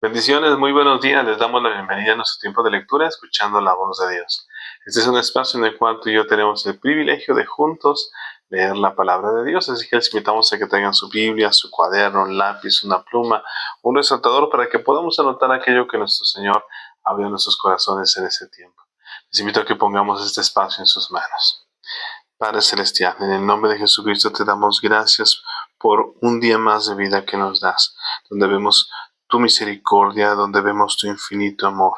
Bendiciones, muy buenos días. Les damos la bienvenida a nuestro tiempo de lectura, escuchando la voz de Dios. Este es un espacio en el cual tú y yo tenemos el privilegio de juntos leer la palabra de Dios. Así que les invitamos a que tengan su Biblia, su cuaderno, un lápiz, una pluma, un resaltador para que podamos anotar aquello que nuestro Señor abrió en nuestros corazones en ese tiempo. Les invito a que pongamos este espacio en sus manos. Padre Celestial, en el nombre de Jesucristo te damos gracias por un día más de vida que nos das, donde vemos tu misericordia, donde vemos tu infinito amor.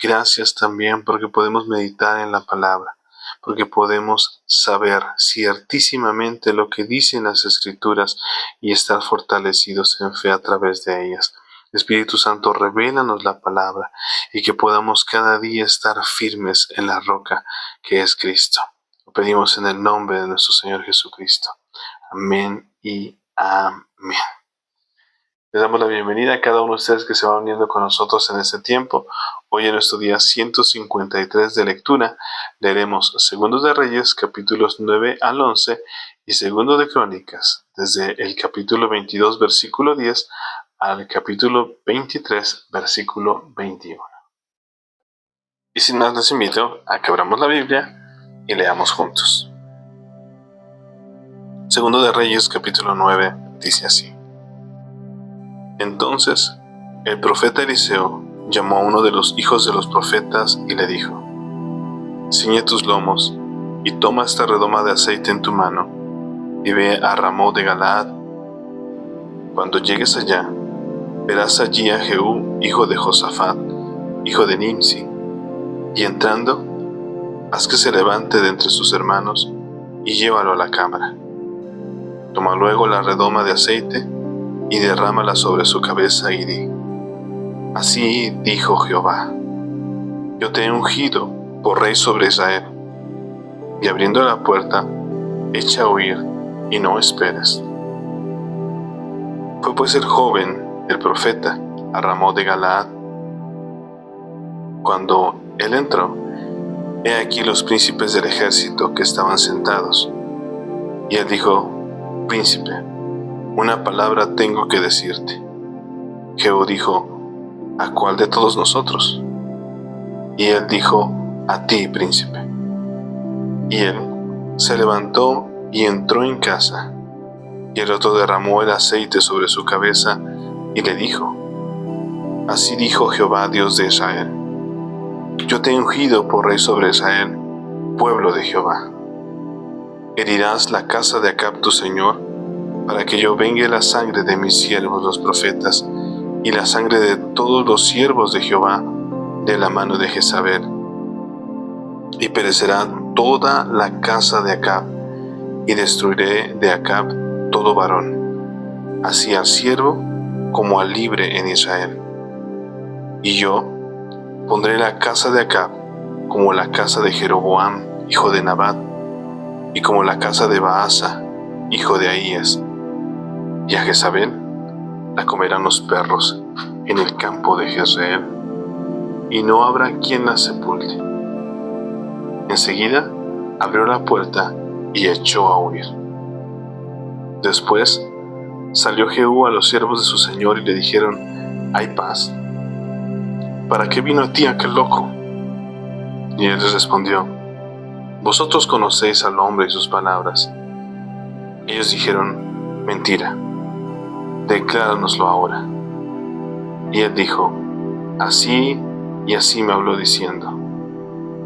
Gracias también porque podemos meditar en la palabra, porque podemos saber ciertísimamente lo que dicen las Escrituras y estar fortalecidos en fe a través de ellas. Espíritu Santo, revélanos la palabra y que podamos cada día estar firmes en la roca que es Cristo. Lo pedimos en el nombre de nuestro Señor Jesucristo. Amén y amén. Les damos la bienvenida a cada uno de ustedes que se va uniendo con nosotros en este tiempo. Hoy en nuestro día 153 de lectura leeremos Segundos de Reyes capítulos 9 al 11 y Segundo de Crónicas desde el capítulo 22 versículo 10 al capítulo 23 versículo 21. Y sin más les invito a que abramos la Biblia y leamos juntos. Segundo de Reyes capítulo 9 dice así. Entonces el profeta Eliseo llamó a uno de los hijos de los profetas y le dijo: Ciñe tus lomos y toma esta redoma de aceite en tu mano y ve a Ramot de Galaad. Cuando llegues allá, verás allí a Jehú, hijo de Josafat, hijo de Nimsi, y entrando, haz que se levante de entre sus hermanos y llévalo a la cámara. Toma luego la redoma de aceite y derrámala sobre su cabeza y di: Así dijo Jehová: Yo te he ungido por rey sobre Israel. Y abriendo la puerta, echa a huir y no esperes. Fue pues el joven, el profeta, a Ramot de Galaad. Cuando él entró, he aquí los príncipes del ejército que estaban sentados. Y él dijo: Príncipe, una palabra tengo que decirte. Jehú dijo: ¿A cuál de todos nosotros? Y él dijo: A ti, príncipe. Y él se levantó y entró en casa. Y el otro derramó el aceite sobre su cabeza y le dijo: Así dijo Jehová, Dios de Israel: Yo te he ungido por rey sobre Israel, pueblo de Jehová. Herirás la casa de Acab tu señor, para que yo vengue la sangre de mis siervos los profetas, y la sangre de todos los siervos de Jehová de la mano de Jezabel. Y perecerá toda la casa de Acab, y destruiré de Acab todo varón, así al siervo como al libre en Israel. Y yo pondré la casa de Acab como la casa de Jeroboam, hijo de Nabat, y como la casa de Baasa, hijo de Ahías. Y a Jezabel la comerán los perros en el campo de Jezreel, y no habrá quien la sepulte. Enseguida abrió la puerta y echó a huir. Después salió Jehú a los siervos de su señor y le dijeron: ¿Hay paz? ¿Para qué vino a ti aquel loco? Y él les respondió: Vosotros conocéis al hombre y sus palabras. Ellos dijeron: Mentira, decláranoslo ahora. Y él dijo: Así y así me habló diciendo: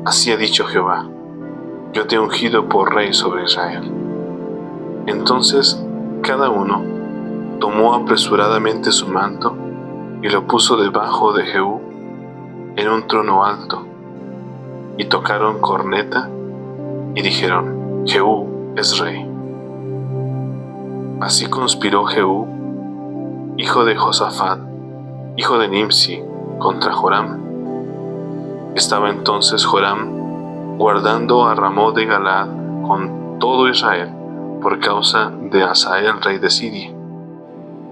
Así ha dicho Jehová: Yo te he ungido por rey sobre Israel. Entonces cada uno tomó apresuradamente su manto y lo puso debajo de Jehú en un trono alto, y tocaron corneta y dijeron: Jehú es rey. Así conspiró Jehú, hijo de Josafat, hijo de Nimsi, contra Joram. Estaba entonces Joram guardando a Ramot de Galaad con todo Israel por causa de Hazael, rey de Siria.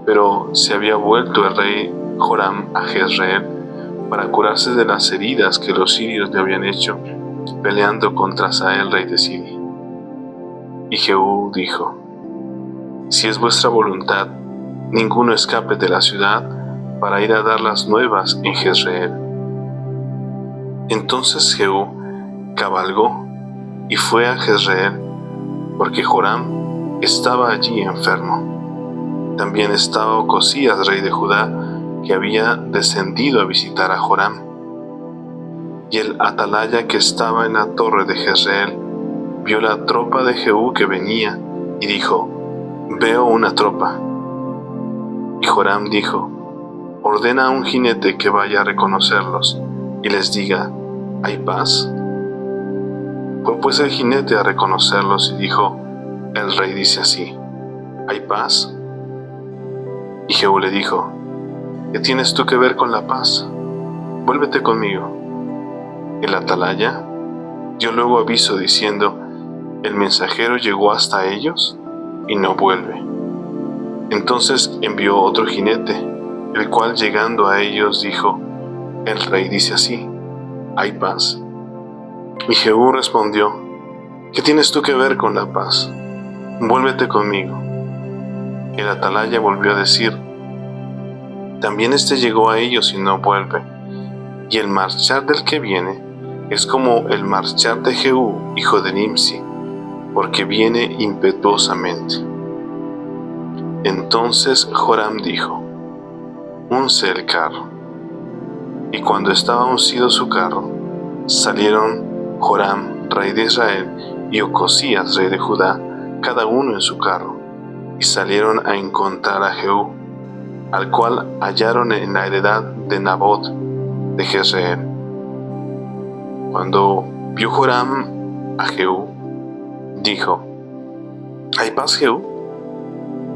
Pero se había vuelto el rey Joram a Jezreel para curarse de las heridas que los sirios le habían hecho peleando contra Hazael, rey de Siria. Y Jehú dijo: Si es vuestra voluntad, ninguno escape de la ciudad para ir a dar las nuevas en Jezreel. Entonces Jehú cabalgó y fue a Jezreel, porque Joram estaba allí enfermo. También estaba Ocosías, rey de Judá, que había descendido a visitar a Joram. Y el atalaya que estaba en la torre de Jezreel vio la tropa de Jehú que venía y dijo: «Veo una tropa». Y Joram dijo: «Ordena a un jinete que vaya a reconocerlos y les diga: ¿hay paz?». Fue pues el jinete a reconocerlos y dijo: «El rey dice así: ¿hay paz?». Y Jehú le dijo: «¿Qué tienes tú que ver con la paz? Vuélvete conmigo». El atalaya dio luego aviso diciendo: «El mensajero llegó hasta ellos y no vuelve». Entonces envió otro jinete, el cual llegando a ellos dijo: «El rey dice así: ¿hay paz?». Y Jehú respondió: «¿Qué tienes tú que ver con la paz? Vuélvete conmigo». El atalaya volvió a decir: «También éste llegó a ellos y no vuelve, y el marchar del que viene es como el marchar de Jehú, hijo de Nimsi, porque viene impetuosamente». Entonces Joram dijo: «Unce el carro». Y cuando estaba uncido su carro, salieron Joram, rey de Israel, y Ocosías, rey de Judá, cada uno en su carro, y salieron a encontrar a Jehú, al cual hallaron en la heredad de Nabot de Jezreel. Cuando vio Joram a Jehú, dijo: «¿Hay paz, Jehú?».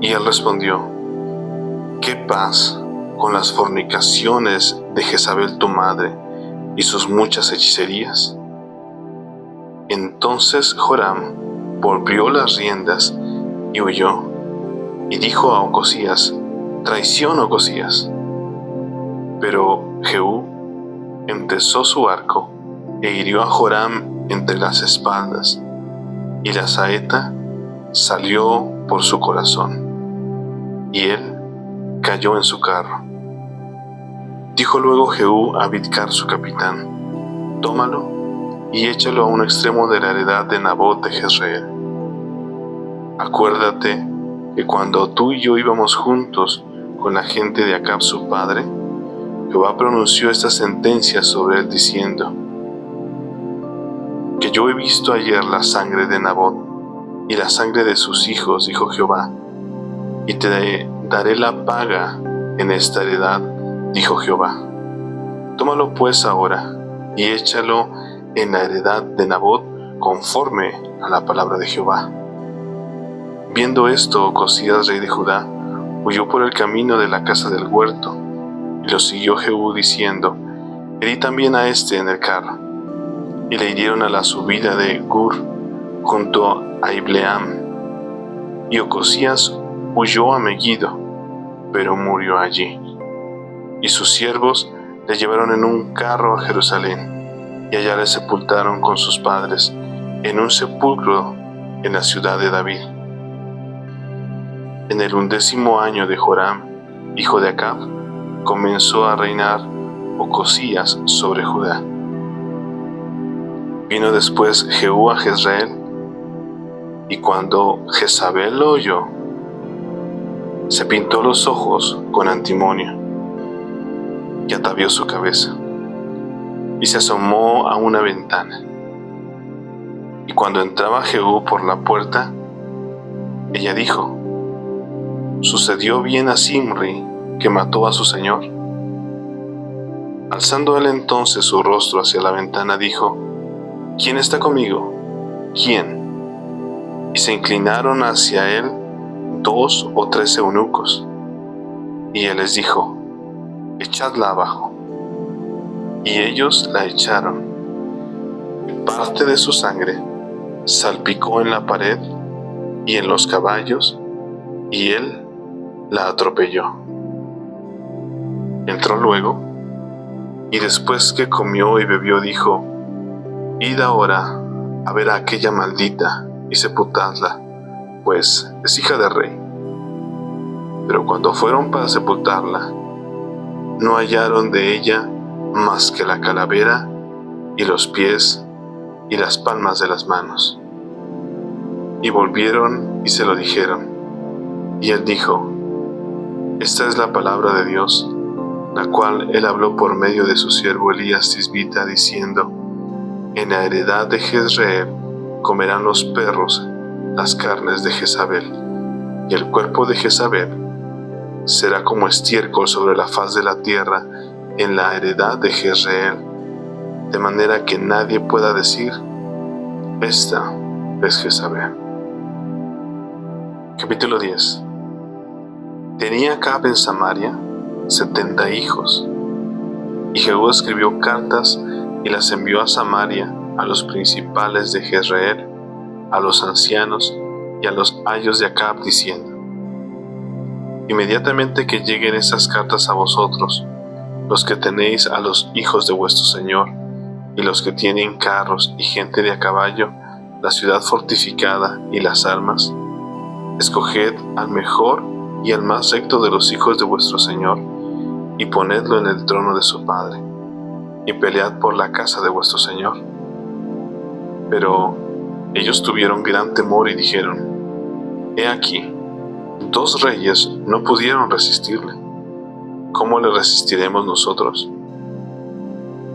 Y él respondió: «¿Qué paz con las fornicaciones de Jezabel tu madre y sus muchas hechicerías?». Entonces Joram volvió las riendas y huyó, y dijo a Ocosías: «Traición, Ocosías». Pero Jehú entesó su arco e hirió a Joram entre las espaldas, y la saeta salió por su corazón, y él cayó en su carro. Dijo luego Jehú a Bidkar su capitán: «Tómalo y échalo a un extremo de la heredad de Nabot de Jezreel. Acuérdate que cuando tú y yo íbamos juntos con la gente de Acab su padre, Jehová pronunció esta sentencia sobre él diciendo: que yo he visto ayer la sangre de Nabot y la sangre de sus hijos, dijo Jehová, y te daré la paga en esta heredad, dijo Jehová. Tómalo pues ahora y échalo en la heredad de Nabot conforme a la palabra de Jehová». Viendo esto, Ocosías, rey de Judá, huyó por el camino de la casa del huerto, y lo siguió Jehú diciendo: «Herí también a este en el carro». Y le hirieron a la subida de Gur, junto a Ibleam. Y Ocosías huyó a Megiddo, pero murió allí. Y sus siervos le llevaron en un carro a Jerusalén, y allá le sepultaron con sus padres, en un sepulcro en la ciudad de David. En el 11º año de Joram, hijo de Acab, comenzó a reinar Ocosías sobre Judá. Vino después Jehú a Jezreel, y cuando Jezabel lo oyó, se pintó los ojos con antimonio, y atavió su cabeza, y se asomó a una ventana. Y cuando entraba Jehú por la puerta, ella dijo: «¿Sucedió bien a Zimri, que mató a su señor?». Alzando él entonces su rostro hacia la ventana, dijo: «¿Quién está conmigo? ¿Quién?». Y se inclinaron hacia él 2 o 3 eunucos, y él les dijo: «Echadla abajo». Y ellos la echaron, y parte de su sangre salpicó en la pared y en los caballos, y él la atropelló. Entró luego, y después que comió y bebió, dijo: «Id ahora a ver a aquella maldita y sepultadla, pues es hija de rey». Pero cuando fueron para sepultarla, no hallaron de ella más que la calavera y los pies y las palmas de las manos. Y volvieron y se lo dijeron. Y él dijo: Esta es la palabra de Dios, la cual él habló por medio de su siervo Elías Tisbita, diciendo: En la heredad de Jezreel comerán los perros las carnes de Jezabel, y el cuerpo de Jezabel será como estiércol sobre la faz de la tierra en la heredad de Jezreel, de manera que nadie pueda decir: Esta es Jezabel. Capítulo 10. Tenía Acab en Samaria 70 hijos, y Jehú escribió cartas y las envió a Samaria a los principales de Jezreel, a los ancianos y a los ayos de Acab, diciendo: Inmediatamente que lleguen estas cartas a vosotros, los que tenéis a los hijos de vuestro señor, y los que tienen carros y gente de a caballo, la ciudad fortificada y las armas, escoged al mejor y al más recto de los hijos de vuestro señor, y ponedlo en el trono de su padre, y pelead por la casa de vuestro señor. Pero ellos tuvieron gran temor y dijeron: He aquí, 2 reyes no pudieron resistirle. ¿Cómo le resistiremos nosotros?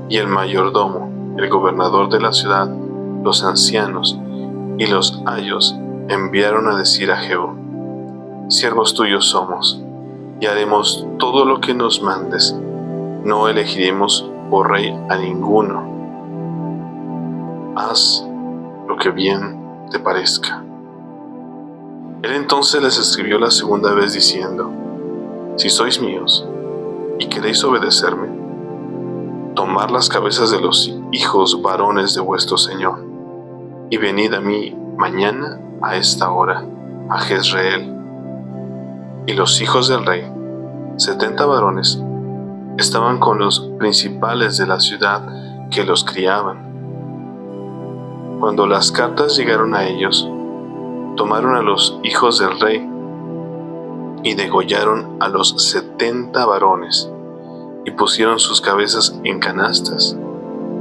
Y el mayordomo, el gobernador de la ciudad, los ancianos y los ayos enviaron a decir a Jehú: Siervos tuyos somos, y haremos todo lo que nos mandes. No elegiremos por rey a ninguno. Haz lo que bien te parezca. Él entonces les escribió la segunda vez diciendo: Si sois míos y queréis obedecerme, tomad las cabezas de los hijos varones de vuestro señor, y venid a mí mañana a esta hora a Jezreel. Y los hijos del rey, 70 varones, estaban con los principales de la ciudad que los criaban. Cuando las cartas llegaron a ellos, tomaron a los hijos del rey y degollaron a los 70 varones, y pusieron sus cabezas en canastas,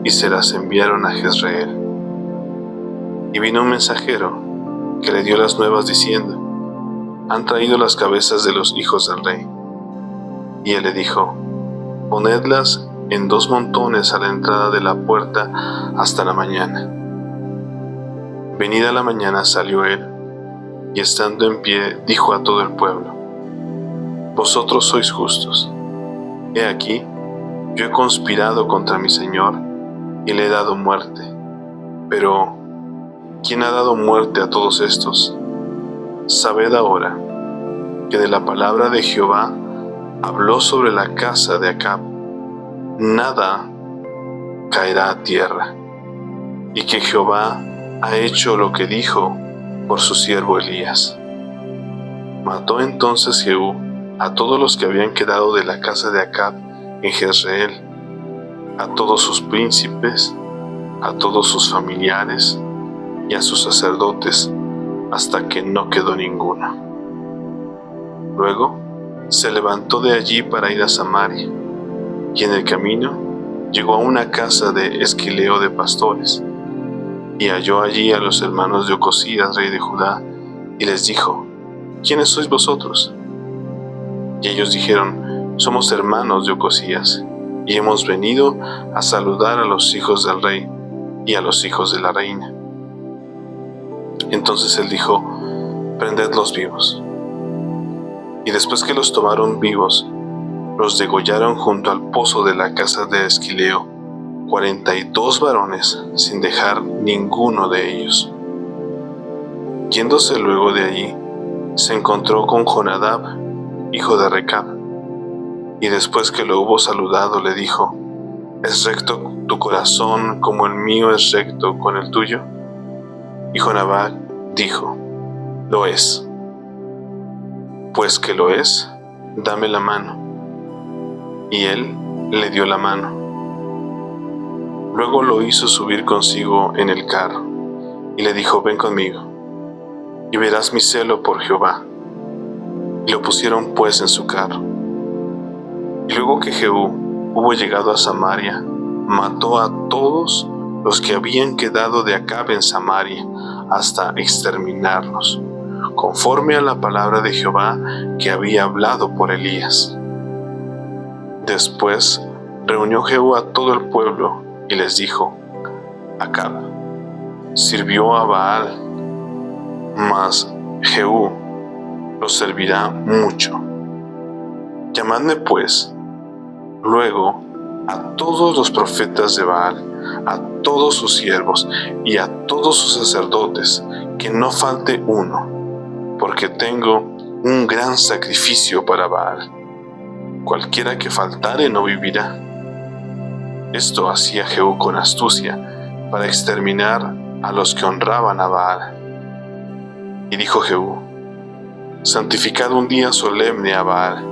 y se las enviaron a Jezreel. Y vino un mensajero que le dio las nuevas diciendo: Han traído las cabezas de los hijos del rey. Y él le dijo: Ponedlas en 2 montones a la entrada de la puerta hasta la mañana. Venida la mañana salió él, y estando en pie dijo a todo el pueblo: Vosotros sois justos. He aquí, yo he conspirado contra mi señor, y le he dado muerte. Pero, ¿quién ha dado muerte a todos estos? Sabed ahora que de la palabra de Jehová habló sobre la casa de Acab, nada caerá a tierra, y que Jehová ha hecho lo que dijo por su siervo Elías. Mató entonces Jehú a todos los que habían quedado de la casa de Acab en Jezreel, a todos sus príncipes, a todos sus familiares y a sus sacerdotes, hasta que no quedó ninguno. Luego se levantó de allí para ir a Samaria, y en el camino llegó a una casa de esquileo de pastores, y halló allí a los hermanos de Ocosías, rey de Judá, y les dijo: ¿Quiénes sois vosotros? Y ellos dijeron: Somos hermanos de Ocosías, y hemos venido a saludar a los hijos del rey y a los hijos de la reina. Entonces él dijo: Prendedlos vivos. Y después que los tomaron vivos, los degollaron junto al pozo de la casa de Esquileo, 42 varones, sin dejar ninguno de ellos. Yéndose luego de allí, se encontró con Jonadab, hijo de Recab, y después que lo hubo saludado, le dijo: ¿Es recto tu corazón como el mío es recto con el tuyo? Y Jonadab dijo: Lo es. Pues que lo es, dame la mano. Y él le dio la mano. Luego lo hizo subir consigo en el carro, y le dijo: Ven conmigo, y verás mi celo por Jehová. Y lo pusieron pues en su carro. Y luego que Jehú hubo llegado a Samaria, mató a todos los que habían quedado de Acab en Samaria, hasta exterminarlos, conforme a la palabra de Jehová que había hablado por Elías. Después reunió Jehú a todo el pueblo y les dijo: Acab sirvió a Baal, mas Jehú lo servirá mucho. Llamadme pues luego a todos los profetas de Baal, a todos sus siervos y a todos sus sacerdotes, que no falte uno, porque tengo un gran sacrificio para Baal. Cualquiera que faltare no vivirá. Esto hacía Jehú con astucia, para exterminar a los que honraban a Baal. Y dijo Jehú: santificad un día solemne a Baal.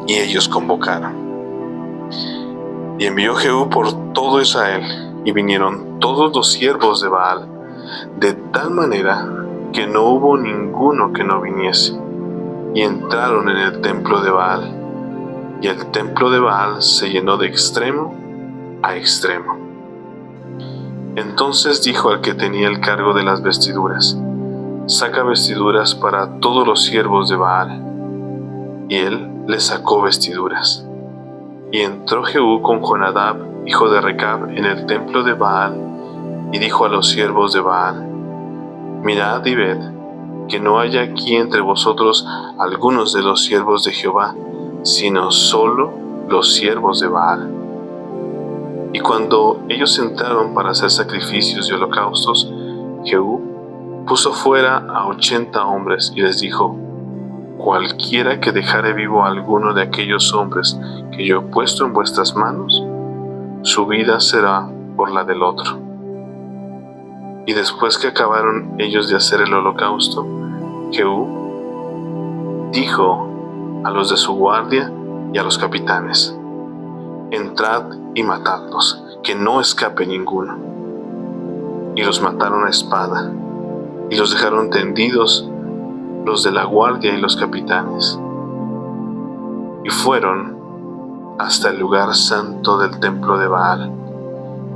Y ellos convocaron. Y envió Jehú por todo Israel, y vinieron todos los siervos de Baal, de tal manera que no hubo ninguno que no viniese. Y entraron en el templo de Baal, y el templo de Baal se llenó de extremo a extremo. Entonces dijo al que tenía el cargo de las vestiduras: saca vestiduras para todos los siervos de Baal. Y él le sacó vestiduras. Y entró Jehú con Jonadab, hijo de Recab, en el templo de Baal, y dijo a los siervos de Baal: mirad y ved, que no haya aquí entre vosotros algunos de los siervos de Jehová, sino solo los siervos de Baal. Y cuando ellos entraron para hacer sacrificios y holocaustos, Jehú puso fuera a 80 hombres y les dijo: cualquiera que dejare vivo a alguno de aquellos hombres que yo he puesto en vuestras manos, su vida será por la del otro. Y después que acabaron ellos de hacer el holocausto, Jehú dijo a los de su guardia y a los capitanes: entrad y matadlos, que no escape ninguno. Y los mataron a espada, y los dejaron tendidos los de la guardia y los capitanes. Y fueron hasta el lugar santo del templo de Baal,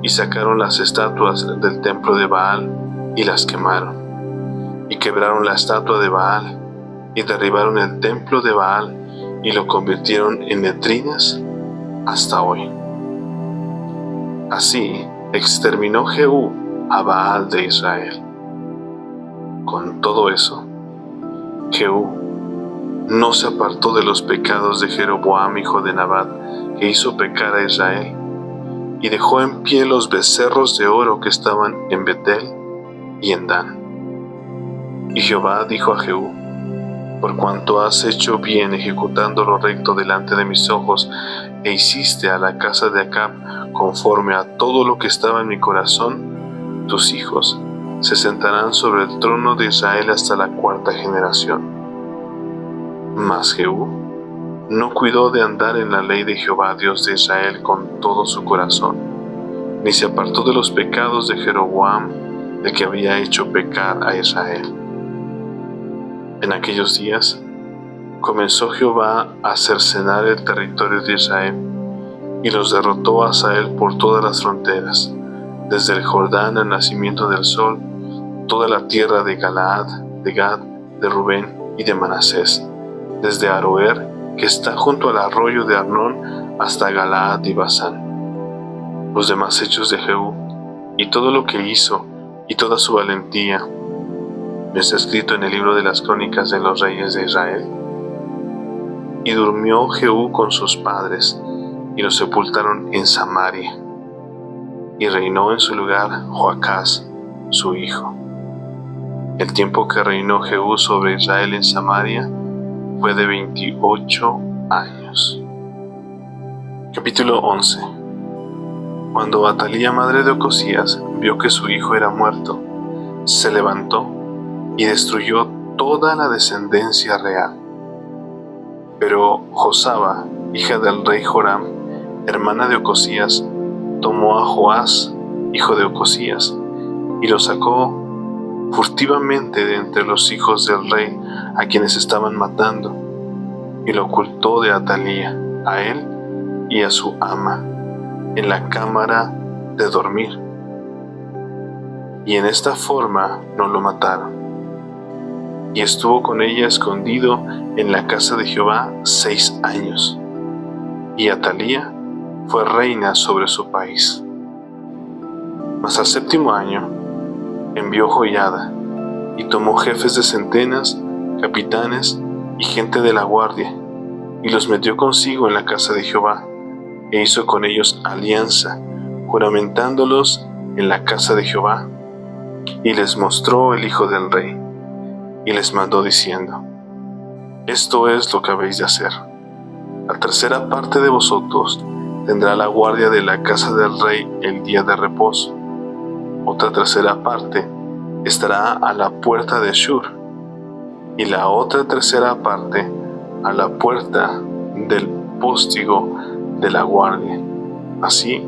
y sacaron las estatuas del templo de Baal y las quemaron. Y quebraron la estatua de Baal, y derribaron el templo de Baal, y lo convirtieron en letrinas hasta hoy. Así exterminó Jehú a Baal de Israel. Con todo eso, Jehú no se apartó de los pecados de Jeroboam, hijo de Nabat, que hizo pecar a Israel, y dejó en pie los becerros de oro que estaban en Betel y en Dan. Y Jehová dijo a Jehú: por cuanto has hecho bien ejecutando lo recto delante de mis ojos, e hiciste a la casa de Acab conforme a todo lo que estaba en mi corazón, tus hijos se sentarán sobre el trono de Israel hasta la 4ª generación. Mas Jehú no cuidó de andar en la ley de Jehová Dios de Israel con todo su corazón, ni se apartó de los pecados de Jeroboam, el que había hecho pecar a Israel. En aquellos días comenzó Jehová a cercenar el territorio de Israel, y los derrotó a Hazael por todas las fronteras, desde el Jordán al nacimiento del sol, toda la tierra de Galaad, de Gad, de Rubén y de Manasés, desde Aroer, que está junto al arroyo de Arnón, hasta Galaad y Basán. Los demás hechos de Jehú, y todo lo que hizo, y toda su valentía, ¿no está escrito en el libro de las crónicas de los reyes de Israel? Y durmió Jehú con sus padres, y lo sepultaron en Samaria. Y reinó en su lugar Joacás, su hijo. El tiempo que reinó Jehú sobre Israel en Samaria fue de 28 años. Capítulo 11. Cuando Atalía, madre de Ocosías, vio que su hijo era muerto, se levantó y destruyó toda la descendencia real. Pero Josaba, hija del rey Joram, hermana de Ocosías, tomó a Joás, hijo de Ocosías, y lo sacó furtivamente de entre los hijos del rey a quienes estaban matando, y lo ocultó de Atalía, a él y a su ama en la cámara de dormir, y en esta forma no lo mataron. Y estuvo con ella escondido en la casa de Jehová 6 años. Y Atalía fue reina sobre su país. Mas al 7º año envió Joiada, y tomó jefes de centenas, capitanes y gente de la guardia, y los metió consigo en la casa de Jehová, e hizo con ellos alianza, juramentándolos en la casa de Jehová. Y les mostró el hijo del rey, y les mandó diciendo: esto es lo que habéis de hacer. La tercera parte de vosotros tendrá la guardia de la casa del rey el día de reposo. Otra tercera parte estará a la puerta de Shur, y la otra tercera parte a la puerta del póstigo de la guardia. Así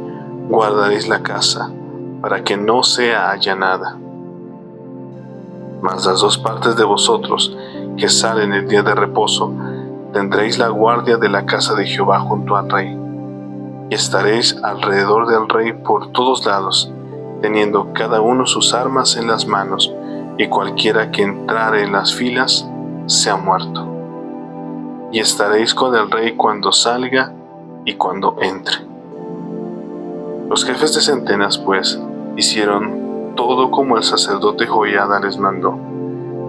guardaréis la casa, para que no sea allanada. Mas las 2 partes de vosotros que salen el día de reposo, tendréis la guardia de la casa de Jehová junto al rey, y estaréis alrededor del rey por todos lados, teniendo cada uno sus armas en las manos, y cualquiera que entrare en las filas sea muerto. Y estaréis con el rey cuando salga y cuando entre. Los jefes de centenas, pues, hicieron todo como el sacerdote Joiada les mandó,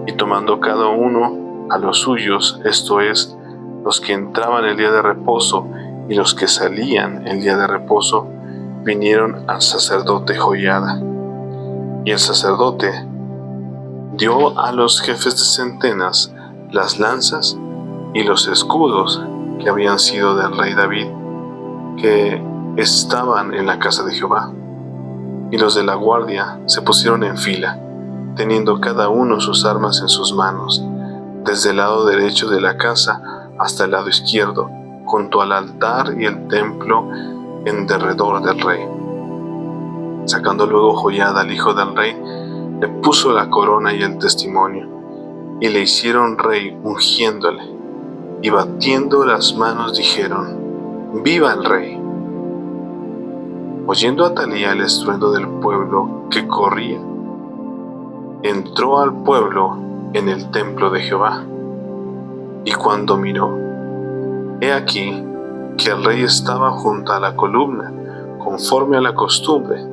y tomando cada uno a los suyos, esto es, los que entraban el día de reposo y los que salían el día de reposo, vinieron al sacerdote Joiada. Y el sacerdote dio a los jefes de centenas las lanzas y los escudos que habían sido del rey David, que estaban en la casa de Jehová. Y los de la guardia se pusieron en fila, teniendo cada uno sus armas en sus manos, desde el lado derecho de la casa hasta el lado izquierdo, junto al altar y el templo en derredor del rey. Sacando luego Joiada al hijo del rey, le puso la corona y el testimonio, y le hicieron rey ungiéndole, y batiendo las manos dijeron: ¡Viva el rey! Oyendo Atalía el estruendo del pueblo que corría, entró al pueblo en el templo de Jehová, y cuando miró, he aquí que el rey estaba junto a la columna, conforme a la costumbre,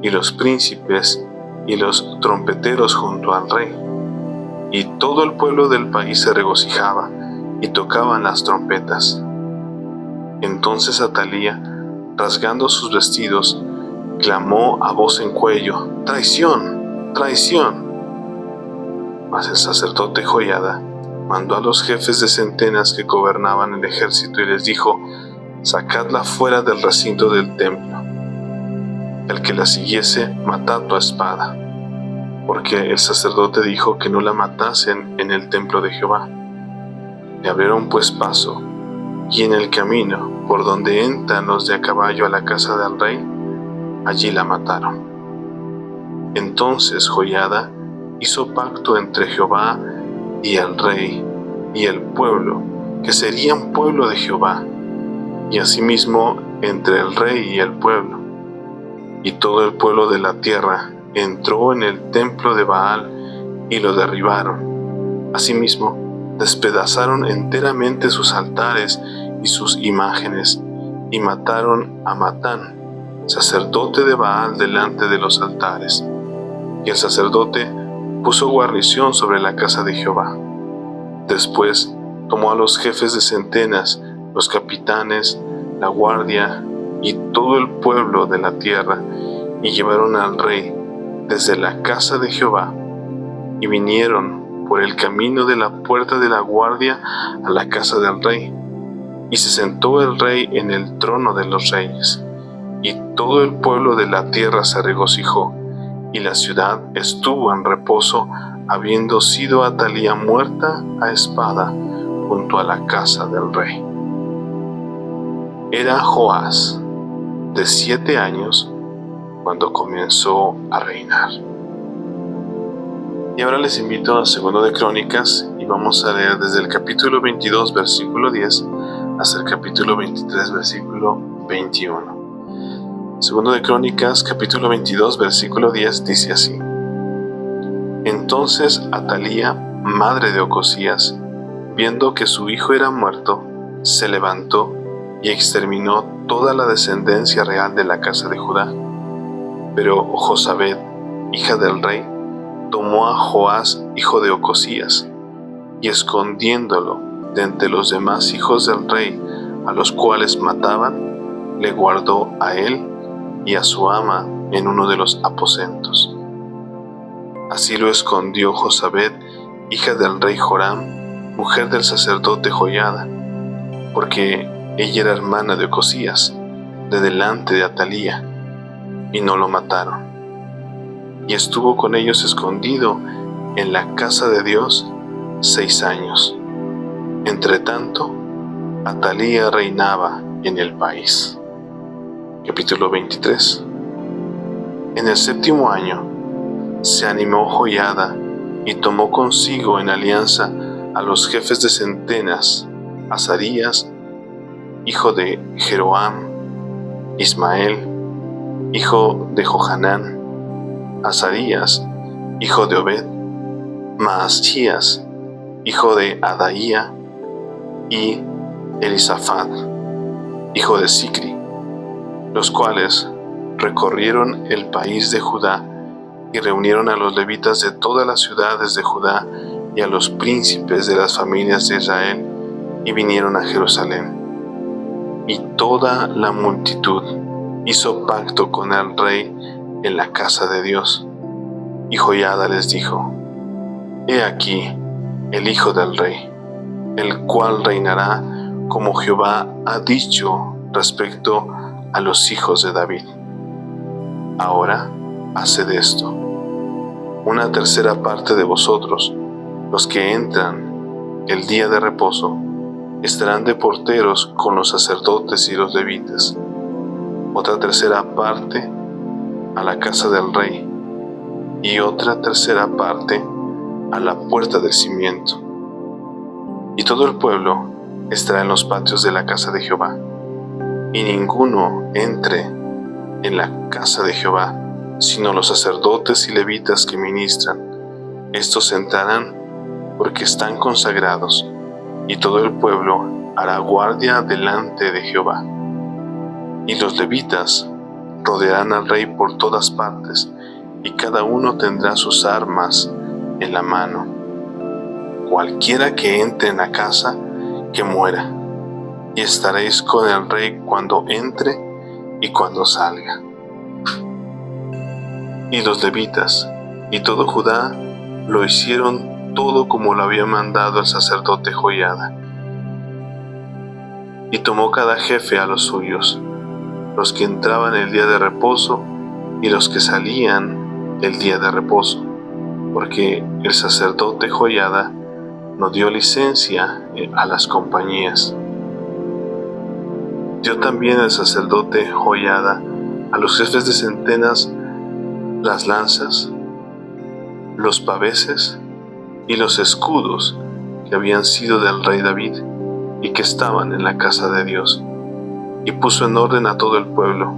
y los príncipes y los trompeteros junto al rey. Y todo el pueblo del país se regocijaba, y tocaban las trompetas. Entonces Atalía, rasgando sus vestidos, clamó a voz en cuello: ¡Traición! ¡Traición! Mas el sacerdote Joiada mandó a los jefes de centenas que gobernaban el ejército y les dijo: sacadla fuera del recinto del templo. El que la siguiese, matadlo a espada. Porque el sacerdote dijo que no la matasen en el templo de Jehová. Le abrieron pues paso, y en el camino por donde entran los de a caballo a la casa del rey, allí la mataron. Entonces Joiada hizo pacto entre Jehová y el rey y el pueblo, que serían pueblo de Jehová, y asimismo entre el rey y el pueblo. Y todo el pueblo de la tierra entró en el templo de Baal y lo derribaron. Asimismo, despedazaron enteramente sus altares y sus imágenes, y mataron a Matán, sacerdote de Baal, delante de los altares. Y el sacerdote puso guarnición sobre la casa de Jehová. Después tomó a los jefes de centenas, los capitanes, la guardia y todo el pueblo de la tierra, y llevaron al rey desde la casa de Jehová, y vinieron por el camino de la puerta de la guardia a la casa del rey. Y se sentó el rey en el trono de los reyes, y todo el pueblo de la tierra se regocijó, y la ciudad estuvo en reposo, habiendo sido Atalía muerta a espada junto a la casa del rey. Era Joás de 7 años cuando comenzó a reinar. Y ahora les invito a 2 de Crónicas, y vamos a leer desde el capítulo 22, versículo 10, hasta el capítulo 23, versículo 21. Segundo de Crónicas, capítulo 22, versículo 10, dice así: Entonces Atalía, madre de Ocosías, viendo que su hijo era muerto, se levantó y exterminó toda la descendencia real de la casa de Judá. Pero Josabed, hija del rey, tomó a Joás, hijo de Ocosías, y escondiéndolo de entre los demás hijos del rey, a los cuales mataban, le guardó a él y a su ama en uno de los aposentos. Así lo escondió Josabed, hija del rey Joram, mujer del sacerdote Joiada, porque ella era hermana de Ocosías, de delante de Atalía, y no lo mataron. Y estuvo con ellos escondido en la casa de Dios 6 años. Entretanto, Atalía reinaba en el país. Capítulo 23. En el 7º año, se animó Joiada y tomó consigo en alianza a los jefes de centenas, Azarías, hijo de Jeroam, Ismael, hijo de Johanán, Azarías, hijo de Obed, Maasías, hijo de Adaía, y Elisafat, hijo de Sicri, los cuales recorrieron el país de Judá y reunieron a los levitas de todas las ciudades de Judá y a los príncipes de las familias de Israel, y vinieron a Jerusalén. Y toda la multitud hizo pacto con el rey en la casa de Dios. Y Joiada les dijo: He aquí el hijo del rey, el cual reinará como Jehová ha dicho respecto a los hijos de David. Ahora haced esto: una tercera parte de vosotros, los que entran el día de reposo, estarán de porteros con los sacerdotes y los levitas. Otra tercera parte a la casa del rey, y otra tercera parte a la puerta del cimiento. Y todo el pueblo estará en los patios de la casa de Jehová. Y ninguno entre en la casa de Jehová, sino los sacerdotes y levitas que ministran. Estos entrarán porque están consagrados, y todo el pueblo hará guardia delante de Jehová. Y los levitas rodearán al rey por todas partes, y cada uno tendrá sus armas en la mano. Cualquiera que entre en la casa, que muera, y estaréis con el rey cuando entre y cuando salga. Y los levitas y todo Judá lo hicieron todo como lo había mandado el sacerdote Joiada. Y tomó cada jefe a los suyos, los que entraban el día de reposo y los que salían el día de reposo, porque el sacerdote Joiada no dio licencia a las compañías. Dio también el sacerdote Joiada a los jefes de centenas las lanzas, los paveses y los escudos que habían sido del rey David y que estaban en la casa de Dios. Y puso en orden a todo el pueblo,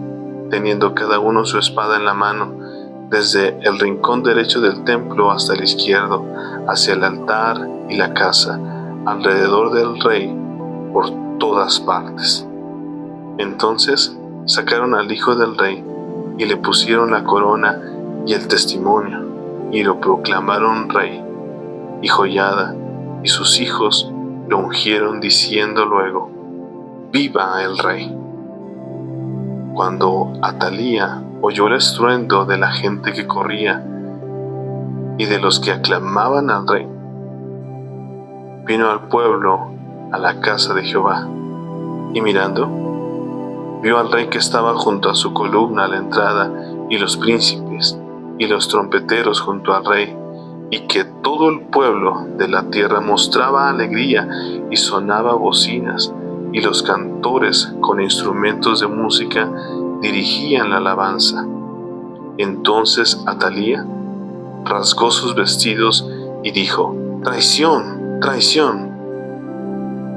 teniendo cada uno su espada en la mano, desde el rincón derecho del templo hasta el izquierdo, hacia el altar y la casa, alrededor del rey, por todas partes. Entonces sacaron al hijo del rey y le pusieron la corona y el testimonio, y lo proclamaron rey. Y Joiada y sus hijos lo ungieron, diciendo luego: ¡Viva el rey! Cuando Atalía oyó el estruendo de la gente que corría y de los que aclamaban al rey, vino al pueblo a la casa de Jehová, y mirando, vio al rey que estaba junto a su columna a la entrada, y los príncipes y los trompeteros junto al rey, y que todo el pueblo de la tierra mostraba alegría y sonaba bocinas, y los cantores con instrumentos de música dirigían la alabanza. Entonces Atalía rasgó sus vestidos y dijo: ¡Traición! ¡Traición!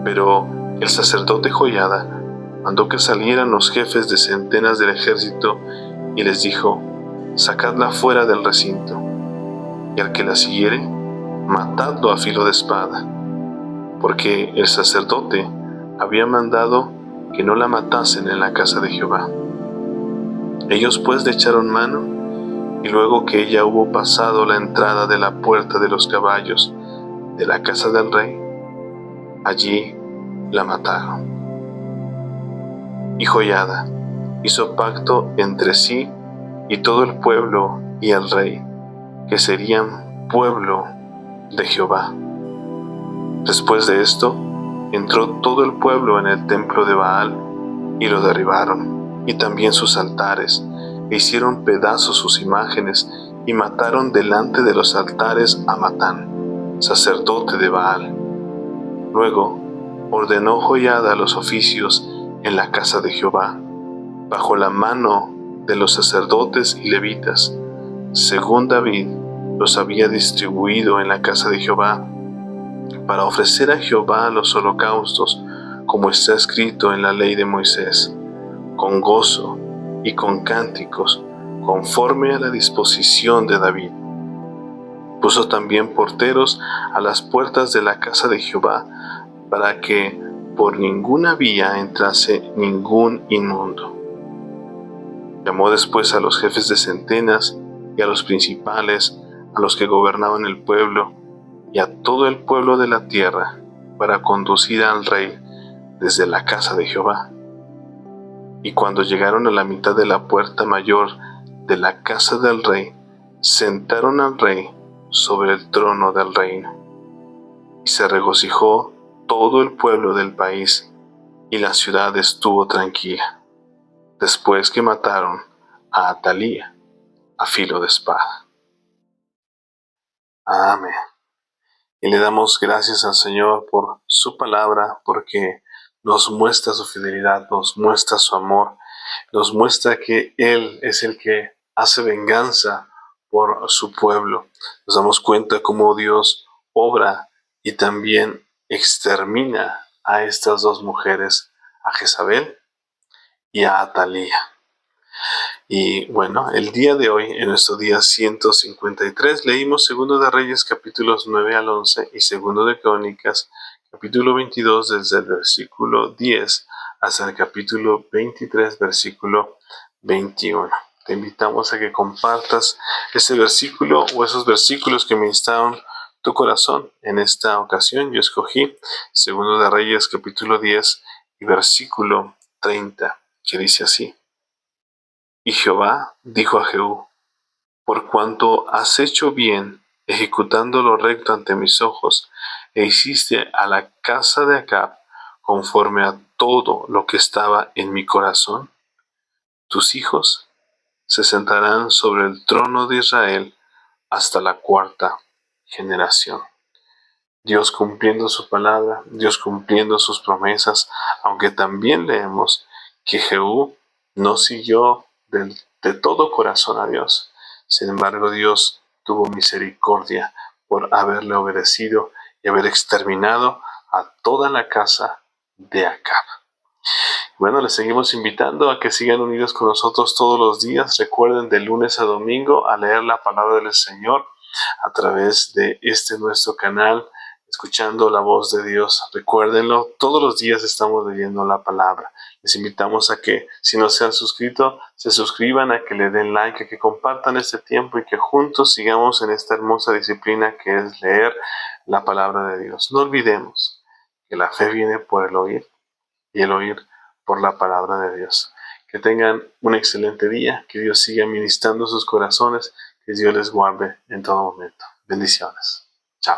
Pero El sacerdote Joiada mandó que salieran los jefes de centenas del ejército y les dijo: «Sacadla fuera del recinto, y al que la siguiere, matadlo a filo de espada», porque el sacerdote había mandado que no la matasen en la casa de Jehová. Ellos pues le echaron mano, y luego que ella hubo pasado la entrada de la puerta de los caballos de la casa del rey, allí la mataron. Y Joiada hizo pacto entre sí y todo el pueblo y el rey, que serían pueblo de Jehová. Después de esto, entró todo el pueblo en el templo de Baal y lo derribaron, y también sus altares, e hicieron pedazos sus imágenes, y mataron delante de los altares a Matán, sacerdote de Baal. Luego ordenó Joiada los oficios en la casa de Jehová, bajo la mano de los sacerdotes y levitas, según David los había distribuido en la casa de Jehová, para ofrecer a Jehová los holocaustos, como está escrito en la ley de Moisés, con gozo y con cánticos, conforme a la disposición de David. Puso también porteros a las puertas de la casa de Jehová, para que por ninguna vía entrase ningún inmundo. Llamó después a los jefes de centenas y a los principales, a los que gobernaban el pueblo, y a todo el pueblo de la tierra, para conducir al rey desde la casa de Jehová. Y cuando llegaron a la mitad de la puerta mayor de la casa del rey, sentaron al rey sobre el trono del reino. Y se regocijó todo el pueblo del país, y la ciudad estuvo tranquila, después que mataron a Atalía a filo de espada. Amén. Y le damos gracias al Señor por su palabra, porque nos muestra su fidelidad, nos muestra su amor, nos muestra que Él es el que hace venganza por su pueblo. Nos damos cuenta cómo Dios obra y también extermina a estas dos mujeres, a Jezabel y a Atalía. Y bueno, el día de hoy, en nuestro día 153, leímos 2 de Reyes capítulos 9 al 11 y 2 de Crónicas capítulo 22 desde el versículo 10 hasta el capítulo 23 versículo 21. Te invitamos a que compartas ese versículo o esos versículos que ministraron tu corazón. En esta ocasión yo escogí 2 de Reyes capítulo 10 y versículo 30, que dice así: Y Jehová dijo a Jehú: por cuanto has hecho bien, ejecutando lo recto ante mis ojos, e hiciste a la casa de Acab conforme a todo lo que estaba en mi corazón, tus hijos se sentarán sobre el trono de Israel hasta la 4ª generación. Dios cumpliendo su palabra, Dios cumpliendo sus promesas, aunque también leemos que Jehú no siguió de todo corazón a Dios. Sin embargo, Dios tuvo misericordia por haberle obedecido y haber exterminado a toda la casa de Acab. Bueno, les seguimos invitando a que sigan unidos con nosotros todos los días. Recuerden, de lunes a domingo, a leer la palabra del Señor a través de nuestro canal, escuchando la voz de Dios. Recuérdenlo, todos los días estamos leyendo la palabra. Les invitamos a que, si no se han suscrito, se suscriban, a que le den like, a que compartan este tiempo y que juntos sigamos en esta hermosa disciplina que es leer la palabra de Dios. No olvidemos que la fe viene por el oír y el oír por la palabra de Dios. Que tengan un excelente día, que Dios siga ministrando sus corazones, que Dios les guarde en todo momento. Bendiciones. Chao.